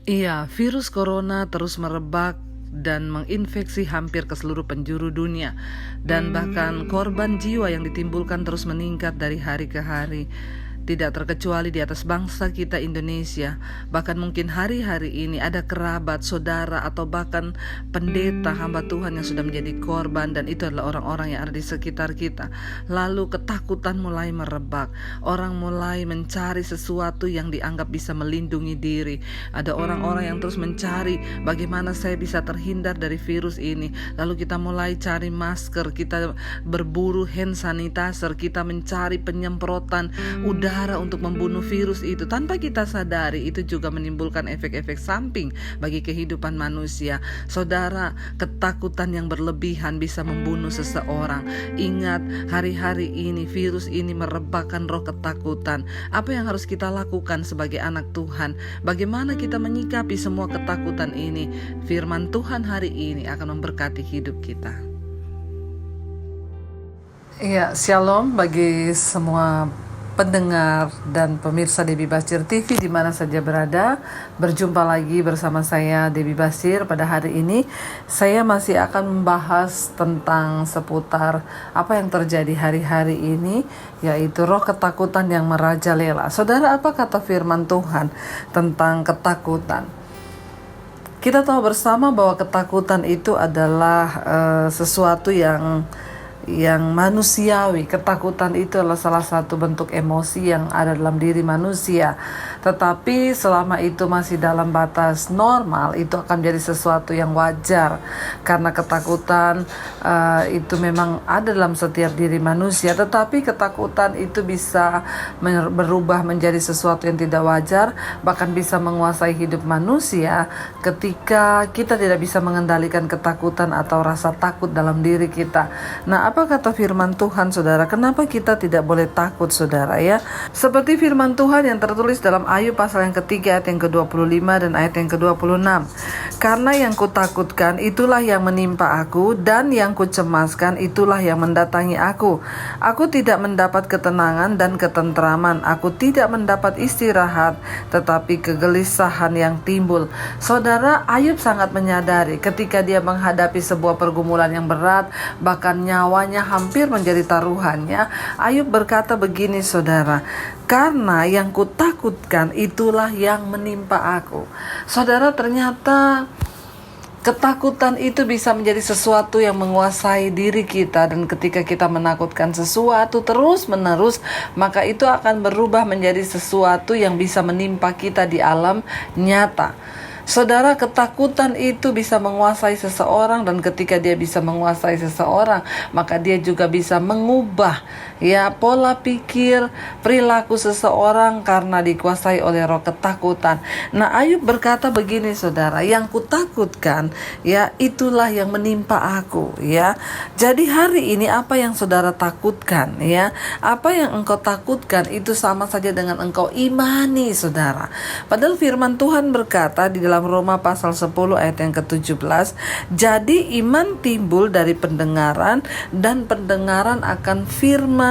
Iya, virus corona terus merebak dan menginfeksi hampir ke seluruh penjuru dunia, dan bahkan korban jiwa yang ditimbulkan terus meningkat dari hari ke hari. Tidak terkecuali di atas bangsa kita Indonesia. Bahkan mungkin hari-hari ini ada kerabat, saudara, atau bahkan pendeta hamba Tuhan yang sudah menjadi korban, dan itu adalah orang-orang yang ada di sekitar kita. Lalu ketakutan mulai merebak. Orang mulai mencari sesuatu yang dianggap bisa melindungi diri. Ada orang-orang yang terus mencari bagaimana saya bisa terhindar dari virus ini. Lalu kita mulai cari masker, kita berburu hand sanitizer, kita mencari penyemprotan udara untuk membunuh virus itu. Tanpa kita sadari, itu juga menimbulkan efek-efek samping bagi kehidupan manusia. Saudara, ketakutan yang berlebihan bisa membunuh seseorang. Ingat, hari-hari ini virus ini merebakkan roh ketakutan. Apa yang harus kita lakukan sebagai anak Tuhan? Bagaimana kita menyikapi semua ketakutan ini? Firman Tuhan hari ini akan memberkati hidup kita. Iya, shalom bagi semua pendengar dan pemirsa Debbie Basir TV di mana saja berada. Berjumpa lagi bersama saya Debbie Basir. Pada hari ini saya masih akan membahas tentang seputar apa yang terjadi hari-hari ini, yaitu roh ketakutan yang merajalela. Saudara, apa kata firman Tuhan tentang ketakutan? Kita tahu bersama bahwa ketakutan itu adalah sesuatu yang manusiawi. Ketakutan itu adalah salah satu bentuk emosi yang ada dalam diri manusia. Tetapi selama itu masih dalam batas normal, itu akan menjadi sesuatu yang wajar. Karena ketakutan itu memang ada dalam setiap diri manusia. Tetapi ketakutan itu bisa berubah menjadi sesuatu yang tidak wajar, bahkan bisa menguasai hidup manusia ketika kita tidak bisa mengendalikan ketakutan atau rasa takut dalam diri kita. Nah, apa kata firman Tuhan, saudara? Kenapa kita tidak boleh takut, saudara, ya? Seperti firman Tuhan yang tertulis dalam Ayub pasal yang ketiga ayat yang ke-25 dan ayat yang ke-26. Karena yang kutakutkan itulah yang menimpa aku, dan yang kucemaskan itulah yang mendatangi aku. Aku tidak mendapat ketenangan dan ketentraman. Aku tidak mendapat istirahat, tetapi kegelisahan yang timbul. Saudara, Ayub sangat menyadari ketika dia menghadapi sebuah pergumulan yang berat, bahkan nyawanya hampir menjadi taruhannya. Ayub berkata begini, saudara, karena yang kutakutkan itulah yang menimpa aku. Saudara, ternyata ketakutan itu bisa menjadi sesuatu yang menguasai diri kita, dan ketika kita menakutkan sesuatu terus-menerus, maka itu akan berubah menjadi sesuatu yang bisa menimpa kita di alam nyata. Saudara, ketakutan itu bisa menguasai seseorang, dan ketika dia bisa menguasai seseorang, maka dia juga bisa mengubah pola pikir, perilaku seseorang karena dikuasai oleh roh ketakutan. Nah, Ayub berkata begini, saudara, yang kutakutkan itulah yang menimpa aku, ya. Jadi hari ini apa yang saudara takutkan, ya? Apa yang engkau takutkan itu sama saja dengan engkau imani, saudara. Padahal firman Tuhan berkata di dalam Roma pasal 10 ayat yang ke-17, jadi iman timbul dari pendengaran, dan pendengaran akan firman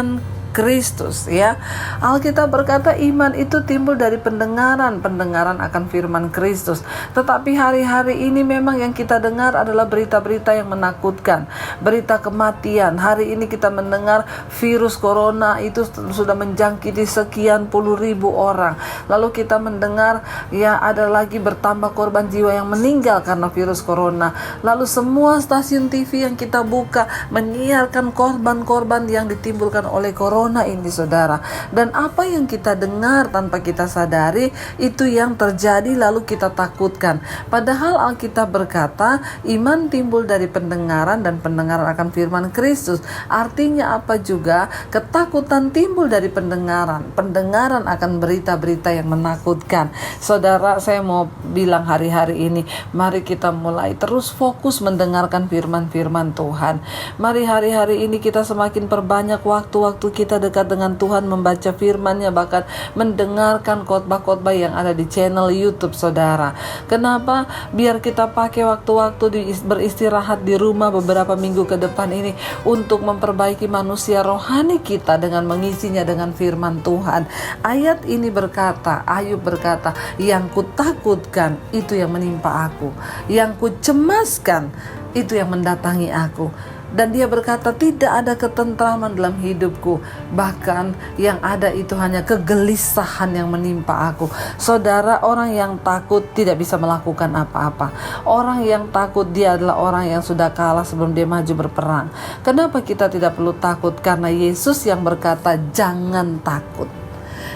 Kristus, ya. Alkitab berkata iman itu timbul dari pendengaran, pendengaran akan firman Kristus. Tetapi hari-hari ini memang yang kita dengar adalah berita-berita yang menakutkan, berita kematian. Hari ini kita mendengar virus corona itu sudah menjangkiti sekian puluh ribu orang. Lalu kita mendengar ada lagi bertambah korban jiwa yang meninggal karena virus corona. Lalu semua stasiun TV yang kita buka menyiarkan korban-korban yang ditimbulkan oleh corona ini, saudara. Dan apa yang kita dengar tanpa kita sadari, itu yang terjadi lalu kita takutkan. Padahal Alkitab berkata iman timbul dari pendengaran, dan pendengaran akan firman Kristus. Artinya apa juga? Ketakutan timbul dari pendengaran, pendengaran akan berita-berita yang menakutkan. Saudara, saya mau bilang hari-hari ini, mari kita mulai terus fokus mendengarkan firman-firman Tuhan. Mari hari-hari ini kita semakin perbanyak waktu-waktu kita kita dekat dengan Tuhan, membaca firman-Nya, bahkan mendengarkan khotbah-khotbah yang ada di channel YouTube saudara. Kenapa? Biar kita pakai waktu-waktu beristirahat di rumah beberapa minggu ke depan ini untuk memperbaiki manusia rohani kita dengan mengisinya dengan firman Tuhan. Ayat ini berkata, Ayub berkata, yang kutakutkan itu yang menimpa aku, yang kucemaskan itu yang mendatangi aku. Dan dia berkata, tidak ada ketentraman dalam hidupku, bahkan yang ada itu hanya kegelisahan yang menimpa aku. Saudara, orang yang takut tidak bisa melakukan apa-apa. Orang yang takut, dia adalah orang yang sudah kalah sebelum dia maju berperang. Kenapa kita tidak perlu takut? Karena Yesus yang berkata, jangan takut.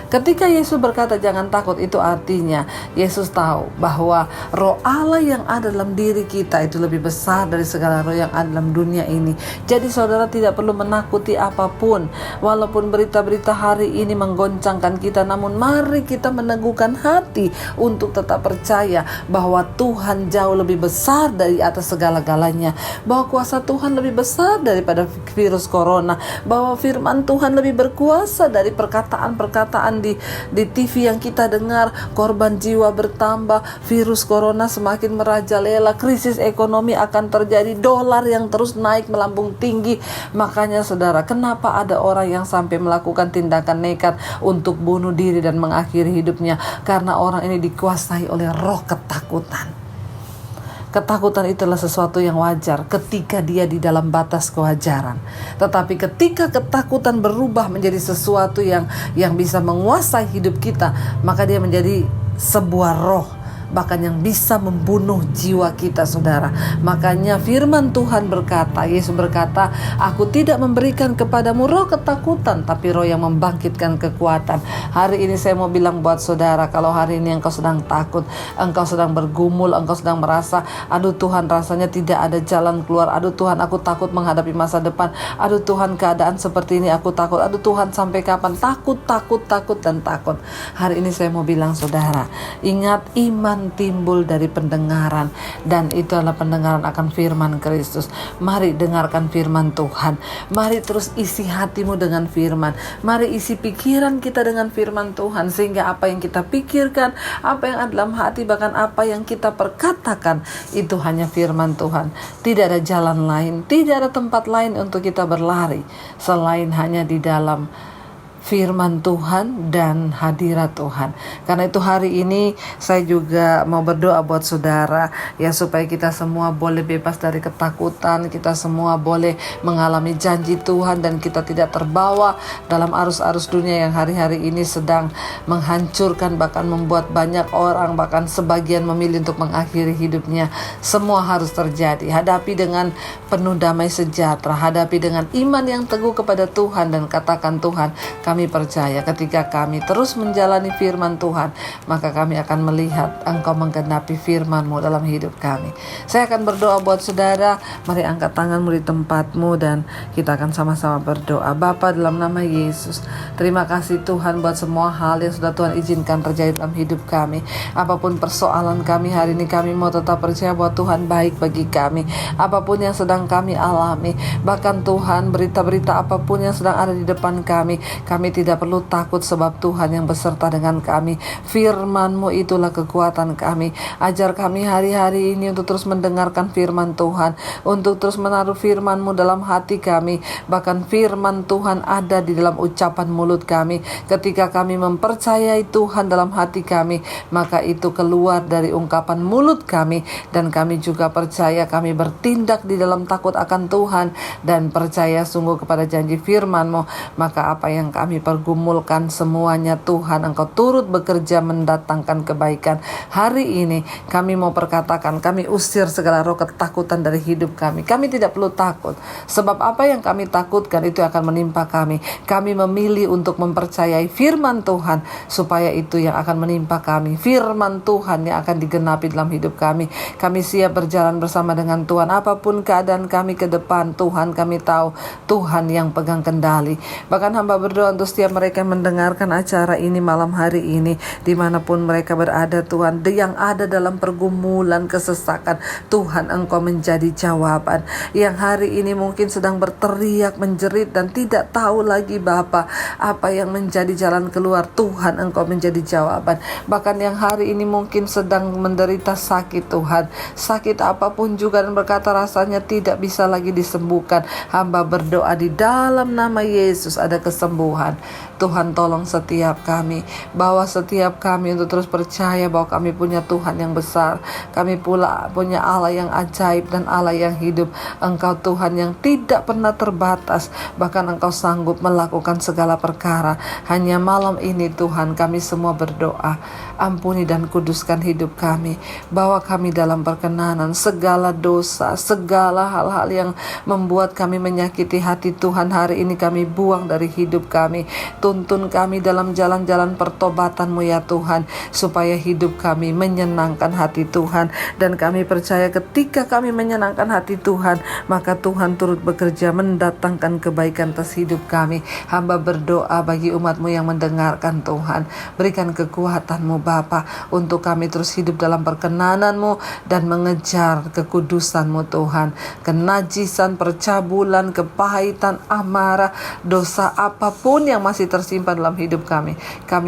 Ketika Yesus berkata jangan takut, itu artinya Yesus tahu bahwa roh Allah yang ada dalam diri kita itu lebih besar dari segala roh yang ada dalam dunia ini. Jadi saudara tidak perlu menakuti apapun. Walaupun berita-berita hari ini menggoncangkan kita, namun mari kita meneguhkan hati untuk tetap percaya bahwa Tuhan jauh lebih besar dari atas segala-galanya, bahwa kuasa Tuhan lebih besar daripada virus corona, bahwa firman Tuhan lebih berkuasa dari perkataan-perkataan di TV yang kita dengar. Korban jiwa bertambah, virus corona semakin merajalela, krisis ekonomi akan terjadi, dolar yang terus naik melambung tinggi. Makanya saudara, kenapa ada orang yang sampai melakukan tindakan nekat untuk bunuh diri dan mengakhiri hidupnya? Karena orang ini dikuasai oleh roh ketakutan. Ketakutan itulah sesuatu yang wajar ketika dia di dalam batas kewajaran. Tetapi ketika ketakutan berubah menjadi sesuatu yang bisa menguasai hidup kita, maka dia menjadi sebuah roh, bahkan yang bisa membunuh jiwa kita saudara. Makanya firman Tuhan berkata, Yesus berkata, aku tidak memberikan kepadamu roh ketakutan, tapi roh yang membangkitkan kekuatan. Hari ini saya mau bilang buat saudara, kalau hari ini engkau sedang takut, engkau sedang bergumul, engkau sedang merasa, aduh Tuhan rasanya tidak ada jalan keluar, aduh Tuhan aku takut menghadapi masa depan, aduh Tuhan keadaan seperti ini aku takut, aduh Tuhan sampai kapan, takut. Hari ini saya mau bilang saudara, ingat, iman timbul dari pendengaran, dan itu adalah pendengaran akan firman Kristus. Mari dengarkan firman Tuhan, mari terus isi hatimu dengan firman, mari isi pikiran kita dengan firman Tuhan, sehingga apa yang kita pikirkan, apa yang ada dalam hati, bahkan apa yang kita perkatakan, itu hanya firman Tuhan. Tidak ada jalan lain, tidak ada tempat lain untuk kita berlari selain hanya di dalam firman Tuhan dan hadirat Tuhan. Karena itu hari ini saya juga mau berdoa buat saudara, ya, supaya kita semua boleh bebas dari ketakutan, kita semua boleh mengalami janji Tuhan, dan kita tidak terbawa dalam arus-arus dunia yang hari-hari ini sedang menghancurkan, bahkan membuat banyak orang, bahkan sebagian memilih untuk mengakhiri hidupnya. Semua harus terjadi. Hadapi dengan penuh damai sejahtera, hadapi dengan iman yang teguh kepada Tuhan, dan katakan, Tuhan, kami percaya ketika kami terus menjalani firman Tuhan, maka kami akan melihat Engkau menggenapi firman-Mu dalam hidup kami. Saya akan berdoa buat saudara. Mari angkat tanganmu di tempatmu dan kita akan sama-sama berdoa. Bapa, dalam nama Yesus, terima kasih Tuhan buat semua hal yang sudah Tuhan izinkan terjadi dalam hidup kami. Apapun persoalan kami hari ini, kami mau tetap percaya bahwa Tuhan baik bagi kami. Apapun yang sedang kami alami, bahkan Tuhan berita-berita apapun yang sedang ada di depan kami tidak perlu takut, sebab Tuhan yang beserta dengan kami. Firman-Mu itulah kekuatan kami. Ajar kami hari-hari ini untuk terus mendengarkan firman Tuhan, untuk terus menaruh firman-Mu dalam hati kami. Bahkan firman Tuhan ada di dalam ucapan mulut kami. Ketika kami mempercayai Tuhan dalam hati kami, maka itu keluar dari ungkapan mulut kami, dan kami juga percaya, kami bertindak di dalam takut akan Tuhan dan percaya sungguh kepada janji firman-Mu. Maka apa yang kami pergumulkan semuanya, Tuhan, Engkau turut bekerja mendatangkan kebaikan. Hari ini kami mau perkatakan, kami usir segala roh ketakutan dari hidup kami. Kami tidak perlu takut, sebab apa yang kami takutkan itu akan menimpa kami. Kami memilih untuk mempercayai firman Tuhan, supaya itu yang akan menimpa kami. Firman Tuhan yang akan digenapi dalam hidup kami. Kami siap berjalan bersama dengan Tuhan. Apapun keadaan kami ke depan, Tuhan, kami tahu Tuhan yang pegang kendali. Bahkan hamba berdoa untuk setiap mereka yang mendengarkan acara ini malam hari ini, dimanapun mereka berada Tuhan, yang ada dalam pergumulan kesesakan, Tuhan Engkau menjadi jawaban. Yang hari ini mungkin sedang berteriak, menjerit dan tidak tahu lagi Bapa apa yang menjadi jalan keluar, Tuhan Engkau menjadi jawaban. Bahkan yang hari ini mungkin sedang menderita sakit Tuhan, sakit apapun juga dan berkata rasanya tidak bisa lagi disembuhkan, hamba berdoa di dalam nama Yesus ada kesembuhan. Tuhan tolong setiap kami, bawa setiap kami untuk terus percaya bahwa kami punya Tuhan yang besar, kami pula punya Allah yang ajaib dan Allah yang hidup. Engkau Tuhan yang tidak pernah terbatas, bahkan Engkau sanggup melakukan segala perkara. Hanya malam ini Tuhan kami semua berdoa, ampuni dan kuduskan hidup kami, bawa kami dalam perkenanan, segala dosa, segala hal-hal yang membuat kami menyakiti hati Tuhan hari ini kami buang dari hidup kami. Tuntun kami dalam jalan-jalan pertobatan-Mu ya Tuhan, supaya hidup kami menyenangkan hati Tuhan. Dan kami percaya ketika kami menyenangkan hati Tuhan, maka Tuhan turut bekerja mendatangkan kebaikan atas hidup kami. Hamba berdoa bagi umat-Mu yang mendengarkan Tuhan, berikan kekuatan-Mu Bapa untuk kami terus hidup dalam perkenanan-Mu dan mengejar kekudusan-Mu Tuhan. Kenajisan, percabulan, kepahitan, amarah, dosa apapun yang masih tersimpan dalam hidup kami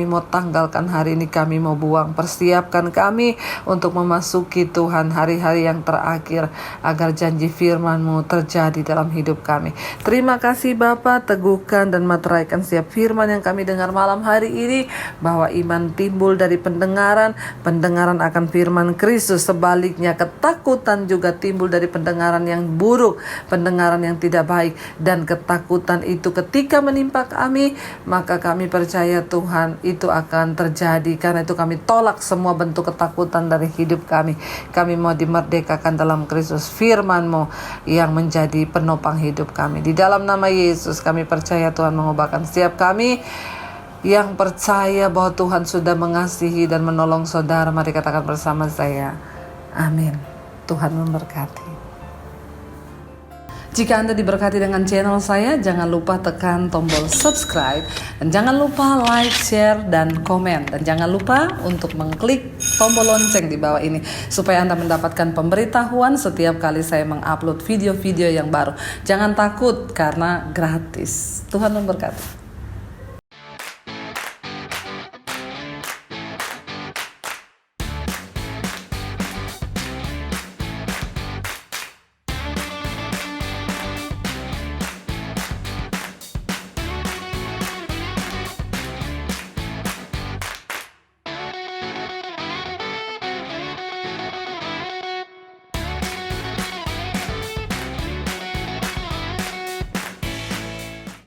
mau tanggalkan hari ini, kami mau buang. Persiapkan kami untuk memasuki Tuhan hari-hari yang terakhir, agar janji firman-Mu terjadi dalam hidup kami. Terima kasih Bapa, teguhkan dan materaikan setiap firman yang kami dengar malam hari ini, bahwa iman timbul dari pendengaran, pendengaran akan firman Kristus. Sebaliknya ketakutan juga timbul dari pendengaran yang buruk, pendengaran yang tidak baik. Dan ketakutan itu ketika menimpa kami, maka kami percaya Tuhan itu akan terjadi. Karena itu kami tolak semua bentuk ketakutan dari hidup kami. Kami mau dimerdekakan dalam Kristus, firman-Mu yang menjadi penopang hidup kami. Di dalam nama Yesus kami percaya Tuhan mengubahkan setiap kami yang percaya bahwa Tuhan sudah mengasihi dan menolong saudara. Mari katakan bersama saya, amin. Tuhan memberkati. Jika Anda diberkati dengan channel saya, jangan lupa tekan tombol subscribe, dan jangan lupa like, share, dan komen. Dan jangan lupa untuk mengklik tombol lonceng di bawah ini, supaya Anda mendapatkan pemberitahuan setiap kali saya mengupload video-video yang baru. Jangan takut karena gratis. Tuhan memberkati.